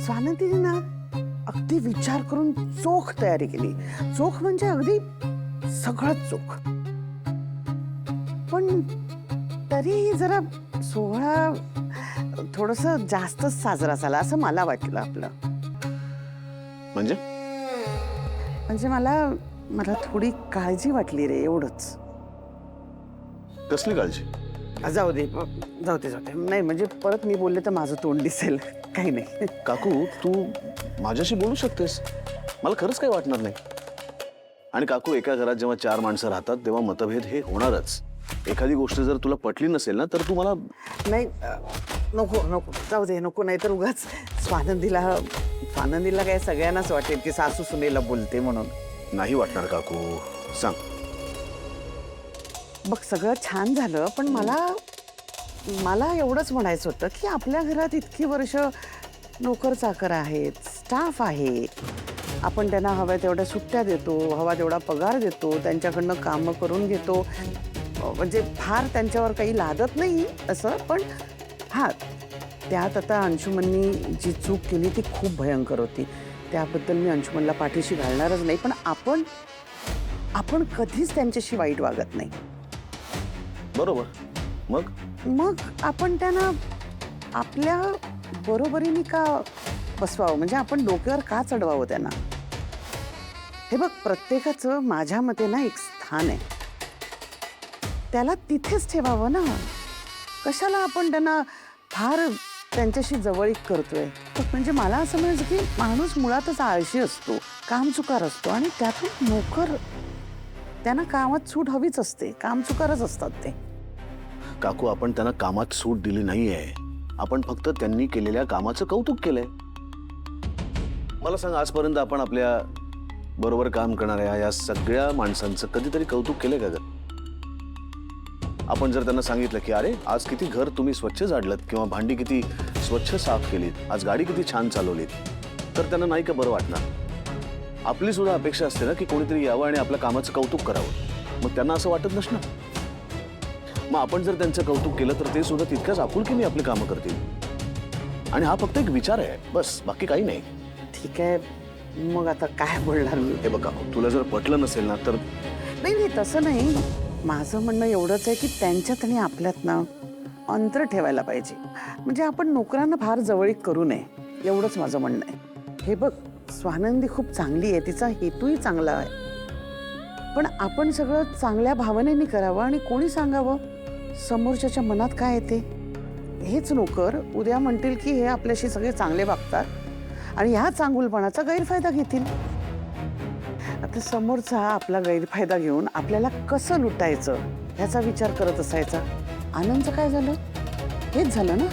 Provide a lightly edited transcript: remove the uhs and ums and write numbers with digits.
स्वानंदीने ना अगदी विचार करून चोख तयारी केली. चोख म्हणजे अगदी सगळं चोख. पण तरी जरा सोहळा थोडस जास्तच साजरा झाला असं मला वाटलं आपलं. म्हणजे म्हणजे मला मला थोडी काळजी वाटली रे, एवढंच. कसली काळजी? जाऊ दे जाऊ दे जाऊ दे. नाही म्हणजे परत मी बोलले तर माझं तोंड दिसेल. काही नाही. काकू तू माझ्याशी बोलू शकतेस, मला खरंच काही वाटणार नाही. आणि काकू, एका घरात जेव्हा 4 माणसं राहतात तेव्हा मतभेद हे होणारच. एखादी गोष्ट जर तुला पटली नसेल ना तर तू मला नाही नको नको जाऊ दे नको. नाही तर उगाच स्वानंदीला काय सगळ्यांनाच वाटेल की सासू सुनेला बोलते म्हणून. नाही वाटणार काकू, सांग. बघ सगळं छान झालं पण मला एवढंच म्हणायचं होतं की आपल्या घरात इतकी वर्ष नोकर चाकर आहेत, स्टाफ आहे. आपण त्यांना हव्या तेवढ्या सुट्ट्या देतो, हवा तेवढा पगार देतो, त्यांच्याकडनं कामं करून घेतो. म्हणजे फार त्यांच्यावर काही लादत नाही असं. पण हां, त्यात आता अंशुमननी जी चूक केली ती खूप भयंकर होती. त्याबद्दल मी अंशुमनला पाठीशी घालणारच नाही. पण आपण कधीच त्यांच्याशी वाईट वागत नाही. बरोबर. मग आपण त्यांना आपल्या बरोबरीने का बसवावं, म्हणजे आपण डोक्यावर का चढवावं त्यांना. हे बघ, प्रत्येकाचं माझ्या मते ना एक स्थान आहे, त्याला तिथेच ठेवावं ना. कशाला आपण त्यांना फार त्यांच्याशी जवळीक करतोय. म्हणजे मला असं म्हणायचं की माणूस मुळातच आळशी असतो, कामचुकार असतो. आणि त्यातून नोकर, त्यांना कामात सूट हवीच असते. कामचुकारच असतात ते. काकू, आपण त्यांना कामात सूट दिली नाहीये. आपण फक्त त्यांनी केलेल्या कामाचं कौतुक केलंय. मला सांग, आजपर्यंत आपण आपल्या बरोबर काम करणाऱ्या या सगळ्या माणसांचं कधीतरी कौतुक केलंय का ग? आपण जर त्यांना सांगितलं की अरे आज किती घर तुम्ही स्वच्छ झाडलत, किंवा भांडी किती स्वच्छ साफ केलीत, आज गाडी किती छान चालवलीत, तर त्यांना नाही का बरं वाटणार? आपली सुद्धा अपेक्षा असते ना की कोणीतरी यावं आणि आपल्या कामाचं कौतुक करावं. मग त्यांना असं वाटत नसणार? मग आपण जर त्यांचं कौतुक केलं तर ते सुद्धा तितक्याच आपुलकीने आपली कामं करतील. आणि हा फक्त एक विचार आहे, बस, बाकी काही नाही. ठीक आहे, मग आता काय बोलणार मी? हे बघा, तुला जर पटलं नसेल ना तर नाही तसं नाही. माझं म्हणणं एवढंच आहे की त्यांच्यात आणि आपल्यात ना अंतर ठेवायला पाहिजे. म्हणजे आपण नोकरांना फार जवळीक करू नये, एवढंच माझं म्हणणं आहे. हे बघ, स्वानंदी खूप चांगली आहे, तिचा हेतूही चांगला आहे. पण आपण सगळं चांगल्या भावनेने करावं. आणि कोणी सांगावं समोरच्याच्या मनात काय येते? हेच नोकर उद्या म्हणतील की हे आपल्याशी सगळे चांगले वागतात आणि ह्या चांगुलपणाचा गैरफायदा घेतील. आता समोरचा आपला गैरफायदा घेऊन आपल्याला कसं लुटायचं ह्याचा विचार करत असायचा. आनंदचं काय झालं? हेच झालं ना.